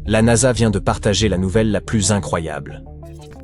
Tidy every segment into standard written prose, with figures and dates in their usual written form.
la NASA vient de partager la nouvelle la plus incroyable.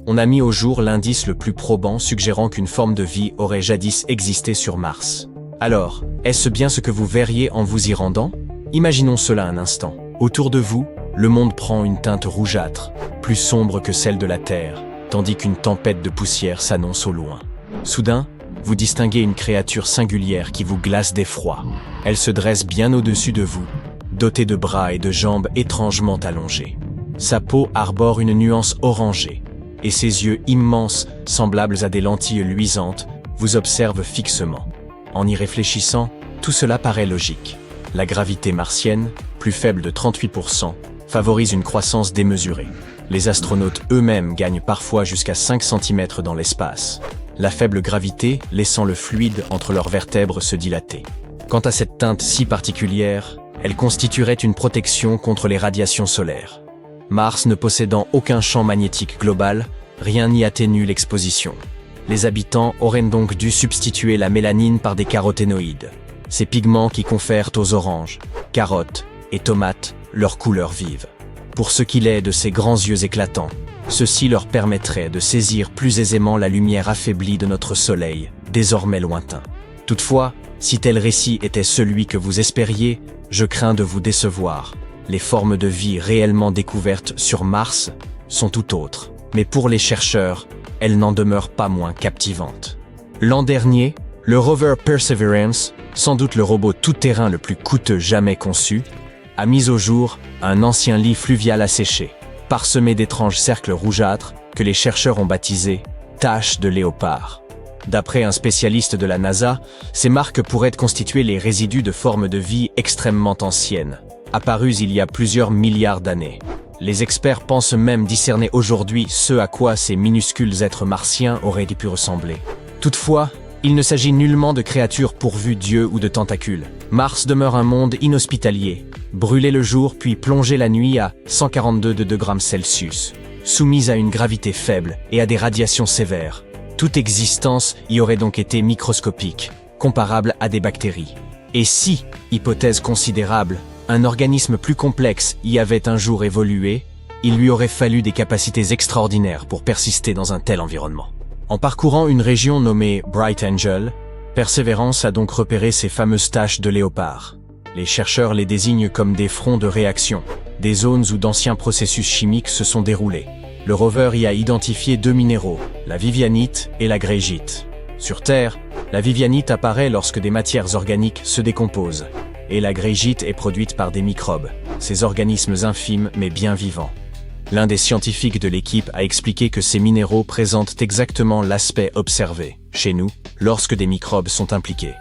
On a mis au jour l'indice le plus probant suggérant qu'une forme de vie aurait jadis existé sur Mars. Alors, est-ce bien ce que vous verriez en vous y rendant? Imaginons cela un instant. Autour de vous, le monde prend une teinte rougeâtre, plus sombre que celle de la Terre, tandis qu'une tempête de poussière s'annonce au loin. Soudain, vous distinguez une créature singulière qui vous glace d'effroi. Elle se dresse bien au-dessus de vous, dotée de bras et de jambes étrangement allongés. Sa peau arbore une nuance orangée, et ses yeux immenses, semblables à des lentilles luisantes, vous observent fixement. En y réfléchissant, tout cela paraît logique. La gravité martienne, plus faible de 38%, favorise une croissance démesurée. Les astronautes eux-mêmes gagnent parfois jusqu'à 5 cm dans l'espace. La faible gravité laissant le fluide entre leurs vertèbres se dilater. Quant à cette teinte si particulière, elle constituerait une protection contre les radiations solaires. Mars ne possédant aucun champ magnétique global, rien n'y atténue l'exposition. Les habitants auraient donc dû substituer la mélanine par des caroténoïdes, ces pigments qui confèrent aux oranges, carottes et tomates leur couleur vive. Pour ce qu'il est de ces grands yeux éclatants, ceci leur permettrait de saisir plus aisément la lumière affaiblie de notre Soleil, désormais lointain. Toutefois, si tel récit était celui que vous espériez, je crains de vous décevoir. Les formes de vie réellement découvertes sur Mars sont tout autres, mais pour les chercheurs, elles n'en demeurent pas moins captivantes. L'an dernier, le rover Perseverance, sans doute le robot tout-terrain le plus coûteux jamais conçu, a mis au jour un ancien lit fluvial asséché, parsemé d'étranges cercles rougeâtres que les chercheurs ont baptisés « taches de léopard ». D'après un spécialiste de la NASA, ces marques pourraient constituer les résidus de formes de vie extrêmement anciennes, apparues il y a plusieurs milliards d'années. Les experts pensent même discerner aujourd'hui ce à quoi ces minuscules êtres martiens auraient pu ressembler. Toutefois, il ne s'agit nullement de créatures pourvues d'yeux ou de tentacules. Mars demeure un monde inhospitalier, brûlé le jour puis plongé la nuit à 142 degrés Celsius, soumise à une gravité faible et à des radiations sévères. Toute existence y aurait donc été microscopique, comparable à des bactéries. Et si, hypothèse considérable, un organisme plus complexe y avait un jour évolué, il lui aurait fallu des capacités extraordinaires pour persister dans un tel environnement. En parcourant une région nommée Bright Angel, Perseverance a donc repéré ces fameuses taches de léopard. Les chercheurs les désignent comme des fronts de réaction, des zones où d'anciens processus chimiques se sont déroulés. Le rover y a identifié 2 minéraux, la vivianite et la grégite. Sur Terre, la vivianite apparaît lorsque des matières organiques se décomposent, et la grégite est produite par des microbes, ces organismes infimes mais bien vivants. L'un des scientifiques de l'équipe a expliqué que ces minéraux présentent exactement l'aspect observé, chez nous, lorsque des microbes sont impliqués.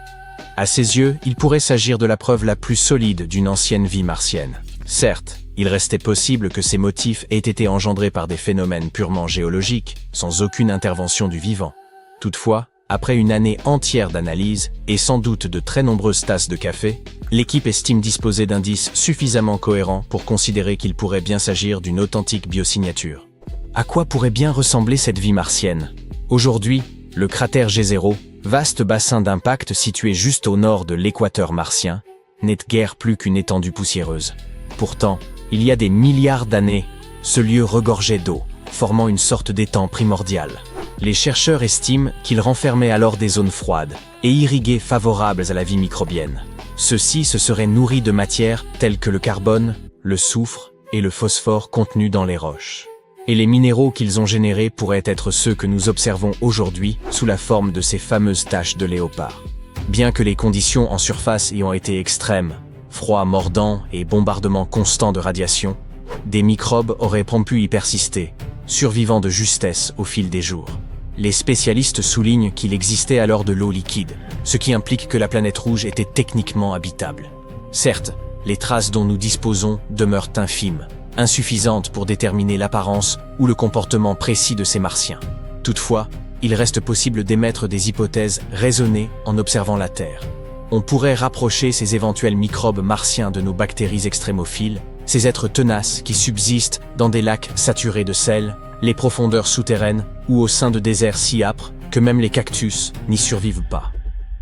À ses yeux, il pourrait s'agir de la preuve la plus solide d'une ancienne vie martienne. Certes, il restait possible que ces motifs aient été engendrés par des phénomènes purement géologiques, sans aucune intervention du vivant. Toutefois, après une année entière d'analyse, et sans doute de très nombreuses tasses de café, l'équipe estime disposer d'indices suffisamment cohérents pour considérer qu'il pourrait bien s'agir d'une authentique biosignature. À quoi pourrait bien ressembler cette vie martienne? Aujourd'hui, le cratère G0, vaste bassin d'impact situé juste au nord de l'équateur martien, n'est guère plus qu'une étendue poussiéreuse. Pourtant, il y a des milliards d'années, ce lieu regorgeait d'eau, formant une sorte d'étang primordial. Les chercheurs estiment qu'il renfermait alors des zones froides et irriguées favorables à la vie microbienne. Ceux-ci se seraient nourris de matières telles que le carbone, le soufre et le phosphore contenus dans les roches. Et les minéraux qu'ils ont générés pourraient être ceux que nous observons aujourd'hui sous la forme de ces fameuses taches de léopard. Bien que les conditions en surface ayant été extrêmes, froid mordant et bombardement constant de radiation, des microbes auraient pu y persister, survivant de justesse au fil des jours. Les spécialistes soulignent qu'il existait alors de l'eau liquide, ce qui implique que la planète rouge était techniquement habitable. Certes, les traces dont nous disposons demeurent infimes, insuffisantes pour déterminer l'apparence ou le comportement précis de ces martiens. Toutefois, il reste possible d'émettre des hypothèses raisonnées en observant la Terre. On pourrait rapprocher ces éventuels microbes martiens de nos bactéries extrémophiles, ces êtres tenaces qui subsistent dans des lacs saturés de sel, les profondeurs souterraines ou au sein de déserts si âpres que même les cactus n'y survivent pas.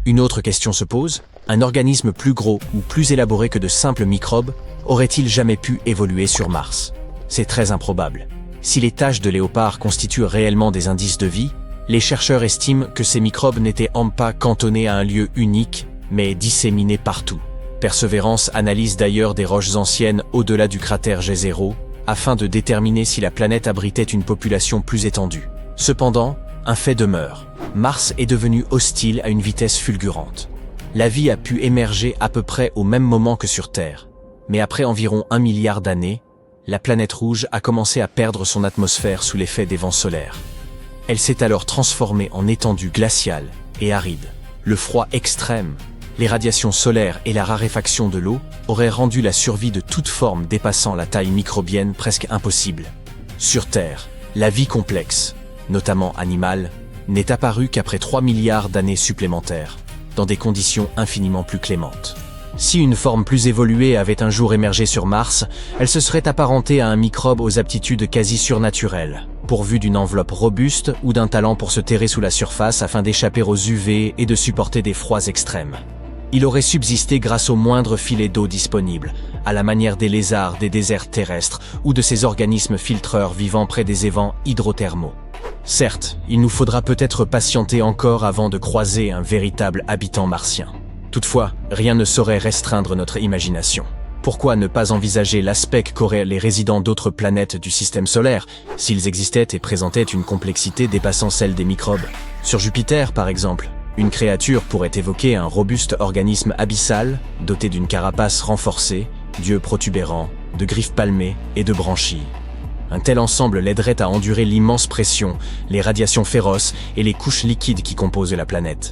Une autre question se pose, un organisme plus gros ou plus élaboré que de simples microbes aurait-il jamais pu évoluer sur Mars? C'est très improbable. Si les taches de léopard constituent réellement des indices de vie, les chercheurs estiment que ces microbes n'étaient pas cantonnés à un lieu unique, mais disséminés partout. Persévérance analyse d'ailleurs des roches anciennes au-delà du cratère G0, afin de déterminer si la planète abritait une population plus étendue. Cependant, un fait demeure. Mars est devenu hostile à une vitesse fulgurante. La vie a pu émerger à peu près au même moment que sur Terre. Mais après environ 1 milliard d'années, la planète rouge a commencé à perdre son atmosphère sous l'effet des vents solaires. Elle s'est alors transformée en étendue glaciale et aride. Le froid extrême, les radiations solaires et la raréfaction de l'eau auraient rendu la survie de toute forme dépassant la taille microbienne presque impossible. Sur Terre, la vie complexe, notamment animale, n'est apparue qu'après 3 milliards d'années supplémentaires, dans des conditions infiniment plus clémentes. Si une forme plus évoluée avait un jour émergé sur Mars, elle se serait apparentée à un microbe aux aptitudes quasi surnaturelles, pourvu d'une enveloppe robuste ou d'un talent pour se terrer sous la surface afin d'échapper aux UV et de supporter des froids extrêmes. Il aurait subsisté grâce au moindre filet d'eau disponible, à la manière des lézards des déserts terrestres ou de ces organismes filtreurs vivant près des évents hydrothermaux. Certes, il nous faudra peut-être patienter encore avant de croiser un véritable habitant martien. Toutefois, rien ne saurait restreindre notre imagination. Pourquoi ne pas envisager l'aspect qu'auraient les résidents d'autres planètes du système solaire, s'ils existaient et présentaient une complexité dépassant celle des microbes? Sur Jupiter, par exemple, une créature pourrait évoquer un robuste organisme abyssal, doté d'une carapace renforcée, d'yeux protubérants, de griffes palmées et de branchies. Un tel ensemble l'aiderait à endurer l'immense pression, les radiations féroces et les couches liquides qui composent la planète.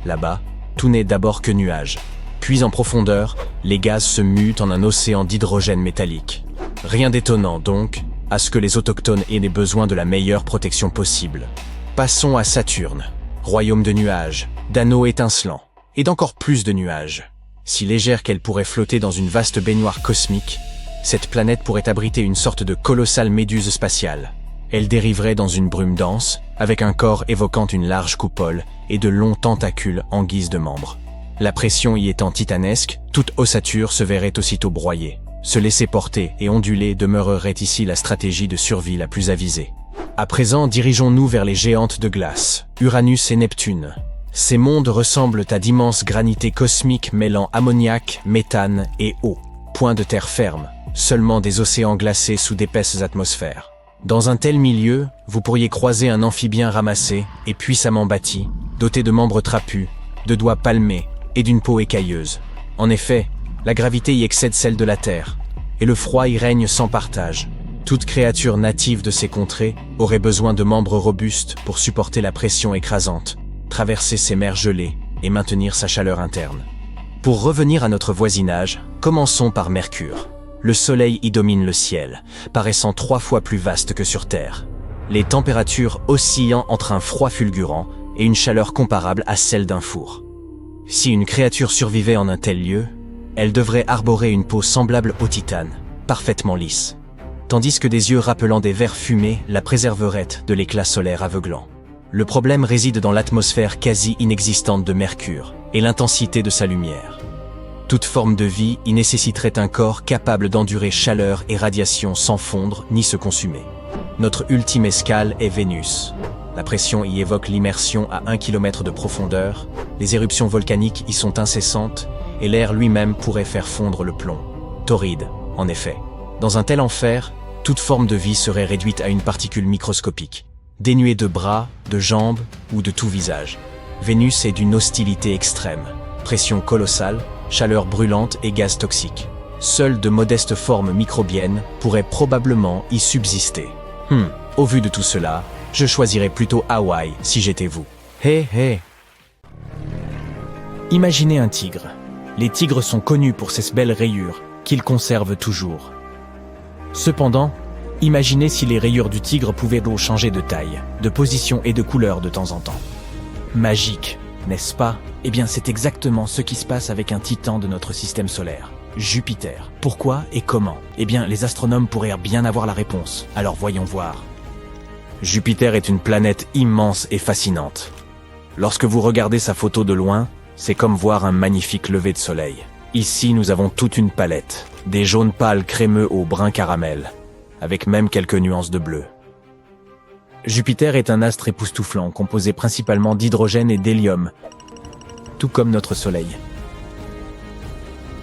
Là-bas, tout n'est d'abord que nuages. Puis en profondeur, les gaz se mutent en un océan d'hydrogène métallique. Rien d'étonnant donc, à ce que les autochtones aient des besoins de la meilleure protection possible. Passons à Saturne, royaume de nuages, d'anneaux étincelants, et d'encore plus de nuages. Si légère qu'elle pourrait flotter dans une vaste baignoire cosmique, cette planète pourrait abriter une sorte de colossale méduse spatiale. Elle dériverait dans une brume dense, avec un corps évoquant une large coupole et de longs tentacules en guise de membres. La pression y étant titanesque, toute ossature se verrait aussitôt broyée. Se laisser porter et onduler demeurerait ici la stratégie de survie la plus avisée. À présent, dirigeons-nous vers les géantes de glace, Uranus et Neptune. Ces mondes ressemblent à d'immenses granités cosmiques mêlant ammoniac, méthane et eau. Point de terre ferme, seulement des océans glacés sous d'épaisses atmosphères. Dans un tel milieu, vous pourriez croiser un amphibien ramassé et puissamment bâti, doté de membres trapus, de doigts palmés et d'une peau écailleuse. En effet, la gravité y excède celle de la Terre, et le froid y règne sans partage. Toute créature native de ces contrées aurait besoin de membres robustes pour supporter la pression écrasante, traverser ces mers gelées et maintenir sa chaleur interne. Pour revenir à notre voisinage, commençons par Mercure. Le Soleil y domine le ciel, paraissant 3 fois plus vaste que sur Terre. Les températures oscillant entre un froid fulgurant et une chaleur comparable à celle d'un four. Si une créature survivait en un tel lieu, elle devrait arborer une peau semblable au titane, parfaitement lisse, tandis que des yeux rappelant des vers fumés la préserveraient de l'éclat solaire aveuglant. Le problème réside dans l'atmosphère quasi inexistante de Mercure et l'intensité de sa lumière. Toute forme de vie y nécessiterait un corps capable d'endurer chaleur et radiation sans fondre ni se consumer. Notre ultime escale est Vénus. La pression y évoque l'immersion à 1 km de profondeur, les éruptions volcaniques y sont incessantes et l'air lui-même pourrait faire fondre le plomb. Torride, en effet. Dans un tel enfer, toute forme de vie serait réduite à une particule microscopique, dénuée de bras, de jambes ou de tout visage. Vénus est d'une hostilité extrême, pression colossale, chaleur brûlante et gaz toxiques. Seules de modestes formes microbiennes pourraient probablement y subsister. Au vu de tout cela, je choisirais plutôt Hawaï si j'étais vous. Hé. Imaginez un tigre. Les tigres sont connus pour ces belles rayures qu'ils conservent toujours. Cependant, imaginez si les rayures du tigre pouvaient changer de taille, de position et de couleur de temps en temps. Magique, n'est-ce pas? Eh bien, c'est exactement ce qui se passe avec un titan de notre système solaire, Jupiter. Pourquoi et comment? Eh bien, les astronomes pourraient bien avoir la réponse. Alors voyons voir. Jupiter est une planète immense et fascinante. Lorsque vous regardez sa photo de loin, c'est comme voir un magnifique lever de soleil. Ici, nous avons toute une palette, des jaunes pâles crémeux au brun caramel, avec même quelques nuances de bleu. Jupiter est un astre époustouflant, composé principalement d'hydrogène et d'hélium, tout comme notre Soleil.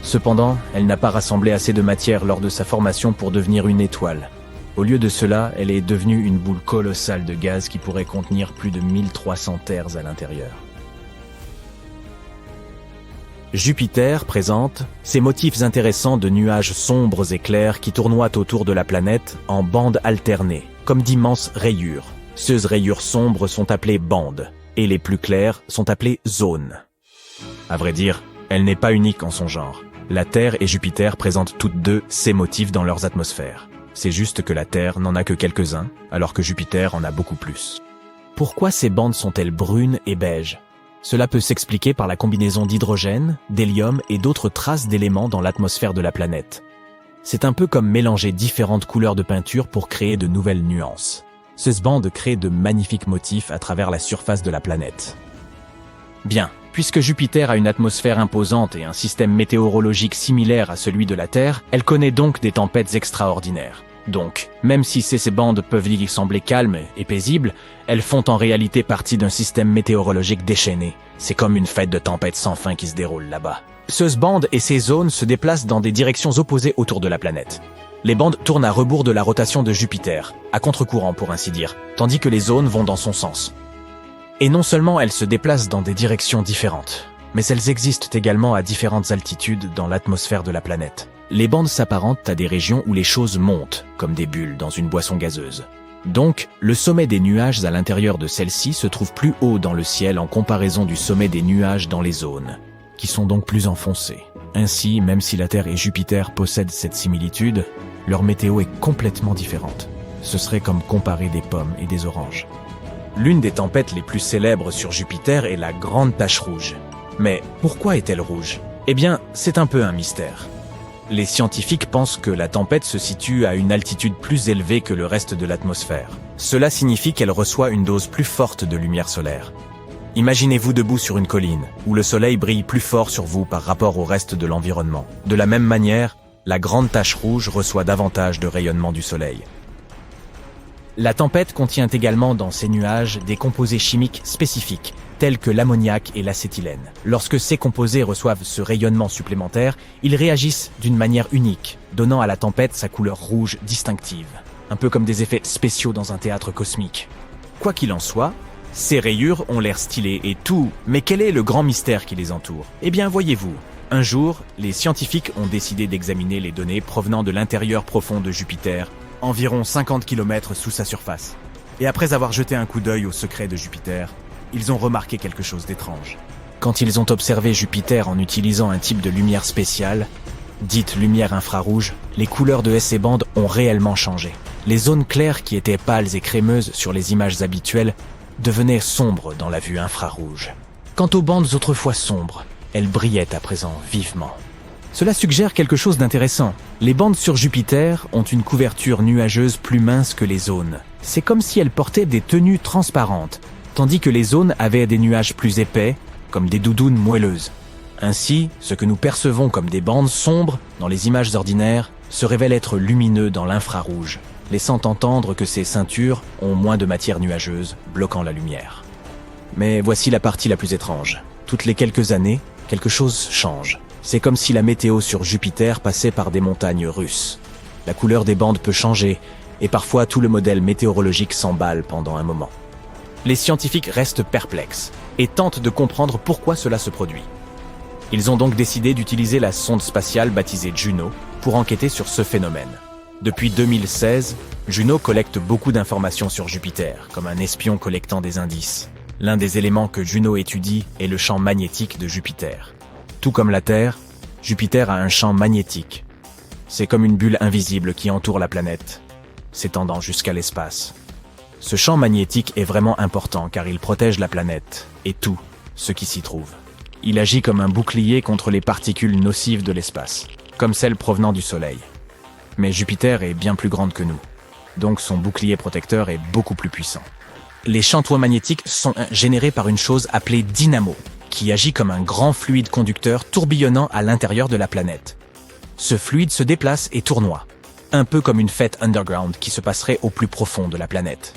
Cependant, elle n'a pas rassemblé assez de matière lors de sa formation pour devenir une étoile. Au lieu de cela, elle est devenue une boule colossale de gaz qui pourrait contenir plus de 1300 terres à l'intérieur. Jupiter présente ces motifs intéressants de nuages sombres et clairs qui tournoient autour de la planète en bandes alternées, comme d'immenses rayures. Ces rayures sombres sont appelées bandes, et les plus claires sont appelées zones. À vrai dire, elle n'est pas unique en son genre. La Terre et Jupiter présentent toutes deux ces motifs dans leurs atmosphères. C'est juste que la Terre n'en a que quelques-uns, alors que Jupiter en a beaucoup plus. Pourquoi ces bandes sont-elles brunes et beiges ? Cela peut s'expliquer par la combinaison d'hydrogène, d'hélium et d'autres traces d'éléments dans l'atmosphère de la planète. C'est un peu comme mélanger différentes couleurs de peinture pour créer de nouvelles nuances. Ces bandes créent de magnifiques motifs à travers la surface de la planète. Bien, puisque Jupiter a une atmosphère imposante et un système météorologique similaire à celui de la Terre, elle connaît donc des tempêtes extraordinaires. Donc, même si ces bandes peuvent y sembler calmes et paisibles, elles font en réalité partie d'un système météorologique déchaîné. C'est comme une fête de tempêtes sans fin qui se déroule là-bas. Ces bandes et ces zones se déplacent dans des directions opposées autour de la planète. Les bandes tournent à rebours de la rotation de Jupiter, à contre-courant pour ainsi dire, tandis que les zones vont dans son sens. Et non seulement elles se déplacent dans des directions différentes, mais elles existent également à différentes altitudes dans l'atmosphère de la planète. Les bandes s'apparentent à des régions où les choses montent, comme des bulles dans une boisson gazeuse. Donc, le sommet des nuages à l'intérieur de celles-ci se trouve plus haut dans le ciel en comparaison du sommet des nuages dans les zones, qui sont donc plus enfoncés. Ainsi, même si la Terre et Jupiter possèdent cette similitude, leur météo est complètement différente. Ce serait comme comparer des pommes et des oranges. L'une des tempêtes les plus célèbres sur Jupiter est la Grande Tache Rouge. Mais pourquoi est-elle rouge ? Eh bien, c'est un peu un mystère. Les scientifiques pensent que la tempête se situe à une altitude plus élevée que le reste de l'atmosphère. Cela signifie qu'elle reçoit une dose plus forte de lumière solaire. Imaginez-vous debout sur une colline, où le soleil brille plus fort sur vous par rapport au reste de l'environnement. De la même manière, la Grande Tache Rouge reçoit davantage de rayonnement du soleil. La tempête contient également dans ses nuages des composés chimiques spécifiques, tels que l'ammoniac et l'acétylène. Lorsque ces composés reçoivent ce rayonnement supplémentaire, ils réagissent d'une manière unique, donnant à la tempête sa couleur rouge distinctive, un peu comme des effets spéciaux dans un théâtre cosmique. Quoi qu'il en soit, ces rayures ont l'air stylées et tout, mais quel est le grand mystère qui les entoure ? Eh bien, voyez-vous, un jour, les scientifiques ont décidé d'examiner les données provenant de l'intérieur profond de Jupiter, environ 50 km sous sa surface. Et après avoir jeté un coup d'œil au secret de Jupiter, ils ont remarqué quelque chose d'étrange. Quand ils ont observé Jupiter en utilisant un type de lumière spéciale, dite lumière infrarouge, les couleurs de ces bandes ont réellement changé. Les zones claires qui étaient pâles et crémeuses sur les images habituelles devenaient sombres dans la vue infrarouge. Quant aux bandes autrefois sombres, elles brillaient à présent vivement. Cela suggère quelque chose d'intéressant. Les bandes sur Jupiter ont une couverture nuageuse plus mince que les zones. C'est comme si elles portaient des tenues transparentes, tandis que les zones avaient des nuages plus épais, comme des doudounes moelleuses. Ainsi, ce que nous percevons comme des bandes sombres dans les images ordinaires se révèle être lumineux dans l'infrarouge, laissant entendre que ces ceintures ont moins de matière nuageuse, bloquant la lumière. Mais voici la partie la plus étrange. Toutes les quelques années, quelque chose change. C'est comme si la météo sur Jupiter passait par des montagnes russes. La couleur des bandes peut changer, et parfois tout le modèle météorologique s'emballe pendant un moment. Les scientifiques restent perplexes et tentent de comprendre pourquoi cela se produit. Ils ont donc décidé d'utiliser la sonde spatiale baptisée Juno pour enquêter sur ce phénomène. Depuis 2016, Juno collecte beaucoup d'informations sur Jupiter, comme un espion collectant des indices. L'un des éléments que Juno étudie est le champ magnétique de Jupiter. Tout comme la Terre, Jupiter a un champ magnétique. C'est comme une bulle invisible qui entoure la planète, s'étendant jusqu'à l'espace. Ce champ magnétique est vraiment important car il protège la planète et tout ce qui s'y trouve. Il agit comme un bouclier contre les particules nocives de l'espace, comme celles provenant du Soleil. Mais Jupiter est bien plus grande que nous, donc son bouclier protecteur est beaucoup plus puissant. Les champs magnétiques sont générés par une chose appelée dynamo, qui agit comme un grand fluide conducteur tourbillonnant à l'intérieur de la planète. Ce fluide se déplace et tournoie. un peu comme une fête underground qui se passerait au plus profond de la planète.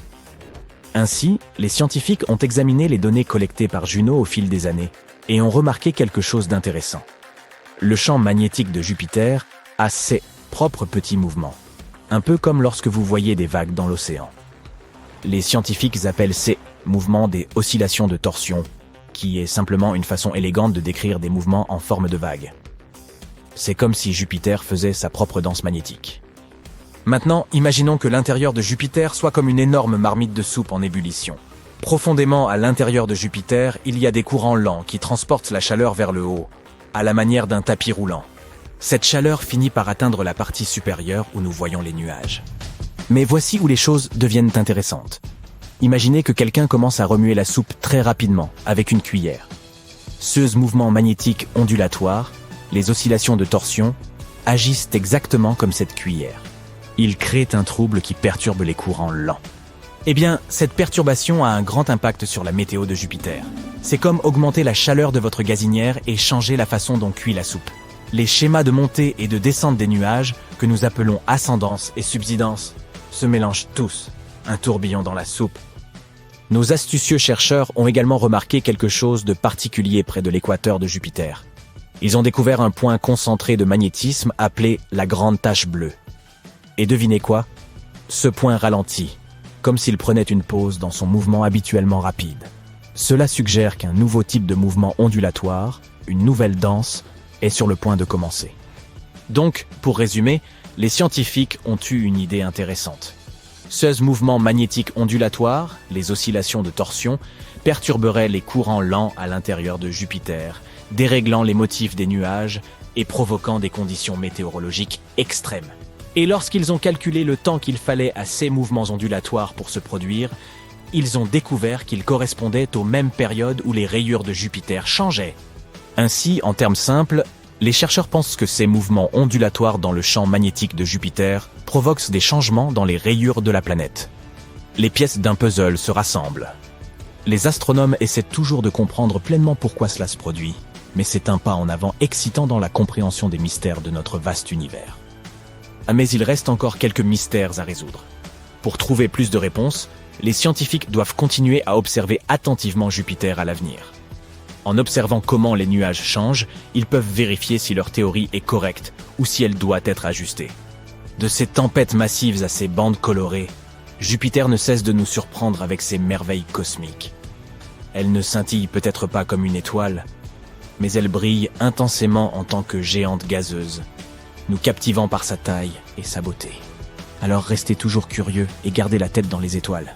Ainsi, les scientifiques ont examiné les données collectées par Juno au fil des années et ont remarqué quelque chose d'intéressant. Le champ magnétique de Jupiter a ses propres petits mouvements, un peu comme lorsque vous voyez des vagues dans l'océan. Les scientifiques appellent ces mouvements des oscillations de torsion, qui est simplement une façon élégante de décrire des mouvements en forme de vagues. C'est comme si Jupiter faisait sa propre danse magnétique. Maintenant, imaginons que l'intérieur de Jupiter soit comme une énorme marmite de soupe en ébullition. Profondément à l'intérieur de Jupiter, il y a des courants lents qui transportent la chaleur vers le haut, à la manière d'un tapis roulant. Cette chaleur finit par atteindre la partie supérieure où nous voyons les nuages. Mais voici où les choses deviennent intéressantes. Imaginez que quelqu'un commence à remuer la soupe très rapidement, avec une cuillère. Ces mouvements magnétiques ondulatoires, les oscillations de torsion, agissent exactement comme cette cuillère. Ils créent un trouble qui perturbe les courants lents. Eh bien, cette perturbation a un grand impact sur la météo de Jupiter. C'est comme augmenter la chaleur de votre gazinière et changer la façon dont cuit la soupe. Les schémas de montée et de descente des nuages, que nous appelons ascendance et subsidence, se mélangent tous, un tourbillon dans la soupe. Nos astucieux chercheurs ont également remarqué quelque chose de particulier près de l'équateur de Jupiter. Ils ont découvert un point concentré de magnétisme appelé la grande tache bleue. Et devinez quoi? Ce point ralentit, comme s'il prenait une pause dans son mouvement habituellement rapide. Cela suggère qu'un nouveau type de mouvement ondulatoire, une nouvelle danse, est sur le point de commencer. Donc, pour résumer, les scientifiques ont eu une idée intéressante. Ces mouvements magnétiques ondulatoires, les oscillations de torsion, perturberaient les courants lents à l'intérieur de Jupiter, déréglant les motifs des nuages et provoquant des conditions météorologiques extrêmes. Et lorsqu'ils ont calculé le temps qu'il fallait à ces mouvements ondulatoires pour se produire, ils ont découvert qu'ils correspondaient aux mêmes périodes où les rayures de Jupiter changeaient. Ainsi, en termes simples, les chercheurs pensent que ces mouvements ondulatoires dans le champ magnétique de Jupiter provoquent des changements dans les rayures de la planète. Les pièces d'un puzzle se rassemblent. Les astronomes essaient toujours de comprendre pleinement pourquoi cela se produit, mais c'est un pas en avant excitant dans la compréhension des mystères de notre vaste univers. Mais il reste encore quelques mystères à résoudre. Pour trouver plus de réponses, les scientifiques doivent continuer à observer attentivement Jupiter à l'avenir. En observant comment les nuages changent, ils peuvent vérifier si leur théorie est correcte ou si elle doit être ajustée. De ces tempêtes massives à ces bandes colorées, Jupiter ne cesse de nous surprendre avec ses merveilles cosmiques. Elle ne scintille peut-être pas comme une étoile, mais elle brille intensément en tant que géante gazeuse, nous captivant par sa taille et sa beauté. Alors restez toujours curieux et gardez la tête dans les étoiles.